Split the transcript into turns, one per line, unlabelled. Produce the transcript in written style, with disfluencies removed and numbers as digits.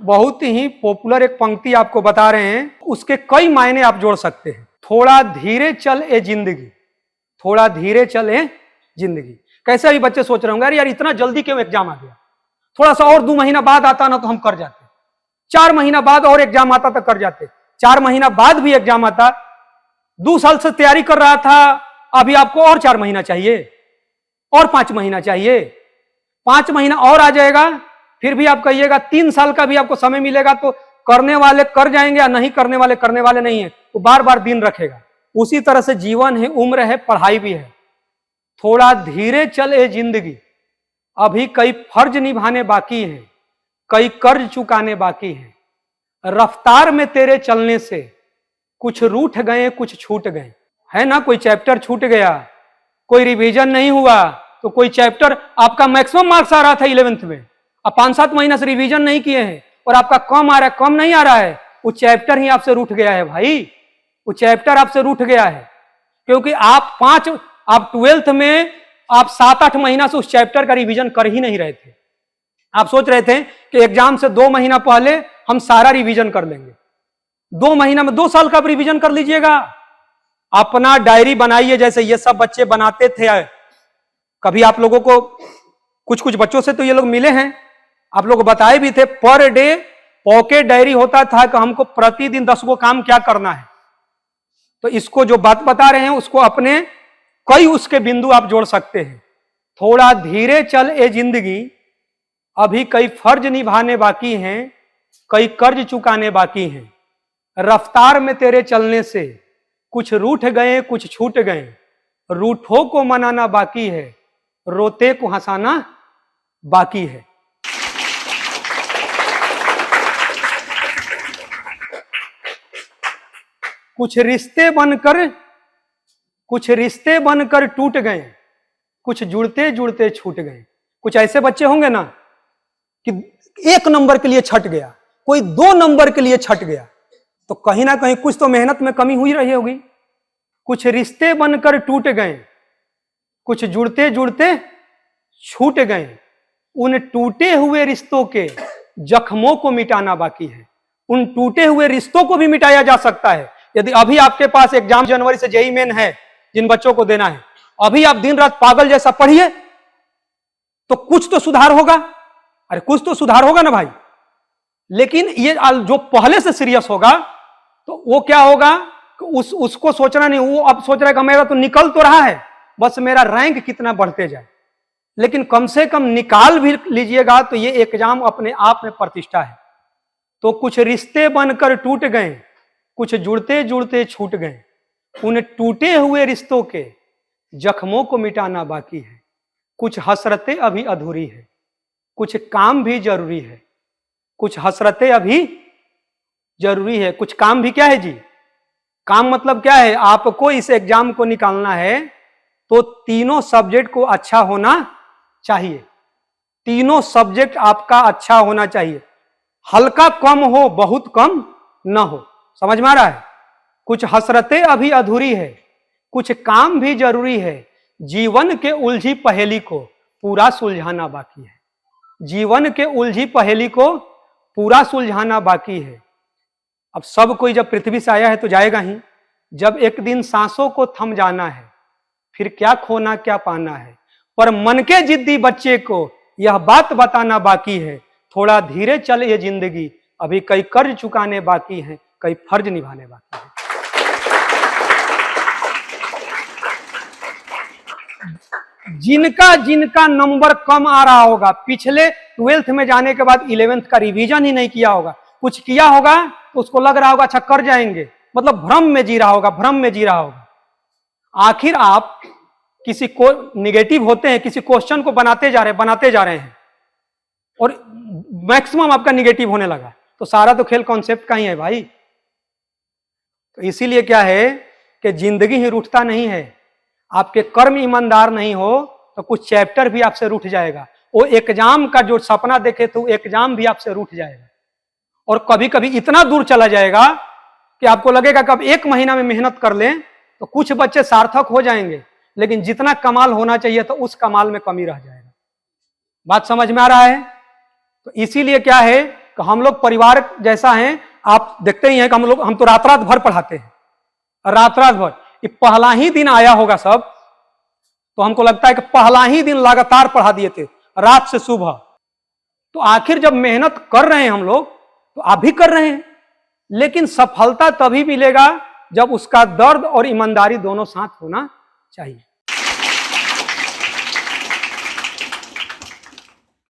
बहुत ही पॉपुलर एक पंक्ति आपको बता रहे हैं, उसके कई मायने आप जोड़ सकते हैं। थोड़ा धीरे चल ए जिंदगी, थोड़ा धीरे चल ए जिंदगी। कैसे अभी बच्चे सोच रहे होंगे अरे यार इतना जल्दी क्यों एग्जाम आ गया, थोड़ा सा और 2 महीना बाद आता ना तो हम कर जाते, 4 महीना बाद और एग्जाम आता तो कर जाते, 4 महीना बाद भी एग्जाम आता, 2 साल से तैयारी कर रहा था, अभी आपको और 4 महीना चाहिए और 5 महीना चाहिए, 5 महीना और आ जाएगा, फिर भी आप कहिएगा 3 साल का भी आपको समय मिलेगा, तो करने वाले कर जाएंगे या नहीं करने वाले नहीं है, तो बार बार दिन रखेगा। उसी तरह से जीवन है, उम्र है, पढ़ाई भी है। थोड़ा धीरे चल ए जिंदगी, अभी कई फर्ज निभाने बाकी हैं, कई कर्ज चुकाने बाकी हैं, रफ्तार में तेरे चलने से कुछ रूठ गए कुछ छूट गए। है ना, कोई चैप्टर छूट गया, कोई रिवीजन नहीं हुआ, तो कोई चैप्टर आपका मैक्सिमम मार्क्स आ रहा था 11th में, अब 5-7 महीना से रिवीजन नहीं किए हैं और आपका कम आ रहा है, कम नहीं आ रहा है, वो चैप्टर ही आपसे रूठ गया है भाई, वो चैप्टर आपसे रूठ गया है। क्योंकि आप 12th में आप 7-8 महीना से उस चैप्टर का रिवीजन कर ही नहीं रहे थे। आप सोच रहे थे कि एग्जाम से 2 महीना पहले हम सारा रिवीजन कर लेंगे, 2 महीना में 2 साल का रिवीजन कर लीजिएगा। अपना डायरी बनाइए जैसे ये सब बच्चे बनाते थे। कभी आप लोगों को कुछ बच्चों से तो ये लोग मिले हैं, आप लोग बताए भी थे, पर डे पॉकेट डायरी होता था कि हमको प्रतिदिन 10 गो काम क्या करना है। तो इसको जो बात बता रहे हैं उसको अपने कई उसके बिंदु आप जोड़ सकते हैं। थोड़ा धीरे चल ए जिंदगी, अभी कई फर्ज निभाने बाकी हैं, कई कर्ज चुकाने बाकी हैं, रफ्तार में तेरे चलने से कुछ रूठ गए कुछ छूट गए, रूठों को मनाना बाकी है, रोते को हंसाना बाकी है। कुछ रिश्ते बनकर टूट गए, कुछ जुड़ते जुड़ते छूट गए। कुछ ऐसे बच्चे होंगे ना कि 1 नंबर के लिए छट गया, कोई 2 नंबर के लिए छट गया, तो कहीं ना कहीं कुछ तो मेहनत में कमी हुई रही होगी। कुछ रिश्ते बनकर टूट गए, कुछ जुड़ते जुड़ते छूट गए, उन टूटे हुए रिश्तों के जख्मों को मिटाना बाकी है। उन टूटे हुए रिश्तों को भी मिटाया जा सकता है। यदि अभी आपके पास एग्जाम जनवरी से जेईई मेन है, जिन बच्चों को देना है, अभी आप दिन रात पागल जैसा पढ़िए तो कुछ तो सुधार होगा। अरे कुछ तो सुधार होगा ना भाई। लेकिन ये जो पहले से सीरियस होगा तो वो क्या होगा, उसको सोचना नहीं, वो अब सोच रहा है कि मेरा तो निकल तो रहा है, बस मेरा रैंक कितना बढ़ते जाए। लेकिन कम से कम निकाल भी लीजिएगा तो ये एग्जाम अपने आप में प्रतिष्ठा है। तो कुछ रिश्ते बनकर टूट गए, कुछ जुड़ते जुड़ते छूट गए, उन टूटे हुए रिश्तों के जख्मों को मिटाना बाकी है। कुछ हसरतें अभी अधूरी है, कुछ काम भी जरूरी है। कुछ हसरतें अभी जरूरी है, कुछ काम भी क्या है जी? काम मतलब क्या है? आपको इस एग्जाम को निकालना है तो तीनों सब्जेक्ट को अच्छा होना चाहिए। तीनों सब्जेक्ट आपका अच्छा होना चाहिए, हल्का कम हो, बहुत कम ना हो। समझ में आ रहा है? कुछ हसरतें अभी अधूरी है, कुछ काम भी जरूरी है, जीवन के उलझी पहेली को पूरा सुलझाना बाकी है। जीवन के उलझी पहेली को पूरा सुलझाना बाकी है। अब सब कोई जब पृथ्वी से आया है तो जाएगा ही। जब एक दिन सांसों को थम जाना है, फिर क्या खोना क्या पाना है। पर मन के जिद्दी बच्चे को यह बात बताना बाकी है, थोड़ा धीरे चल ये जिंदगी, अभी कई कर्ज चुकाने बाकी हैं, कई फर्ज निभाने बाकी हैं। जिनका नंबर कम आ रहा होगा, पिछले 12th में जाने के बाद 11th का रिवीजन ही नहीं किया होगा, कुछ किया होगा तो उसको लग रहा होगा अच्छा कर जाएंगे, मतलब भ्रम में जी रहा होगा। आखिर आप किसी को निगेटिव होते हैं, किसी क्वेश्चन को बनाते जा रहे हैं और मैक्सिमम आपका निगेटिव होने लगा, तो सारा तो खेल कॉन्सेप्ट का ही है भाई। तो इसीलिए क्या है कि जिंदगी ही रूठता नहीं है। आपके कर्म ईमानदार नहीं हो तो कुछ चैप्टर भी आपसे रूठ जाएगा। वो एग्जाम का जो सपना देखे तो एग्जाम भी आपसे रूठ जाएगा, और कभी कभी इतना दूर चला जाएगा कि आपको लगेगा कि अब 1 महीना में मेहनत कर लें तो कुछ बच्चे सार्थक हो जाएंगे, लेकिन जितना कमाल होना चाहिए तो उस कमाल में कमी रह जाएगा। बात समझ में आ रहा है? तो इसीलिए क्या है, तो हम लोग परिवार जैसा हैं, आप देखते ही हैं कि हम तो रात रात भर पढ़ाते हैं, रात रात भर। ये पहला ही दिन आया होगा सब, तो हमको लगता है कि पहला ही दिन लगातार पढ़ा दिए थे, रात से सुबह। तो आखिर जब मेहनत कर रहे हैं हम लोग, तो आप भी कर रहे हैं, लेकिन सफलता तभी मिलेगा जब उसका दर्द और ईमानदारी दोनों साथ होना चाहिए।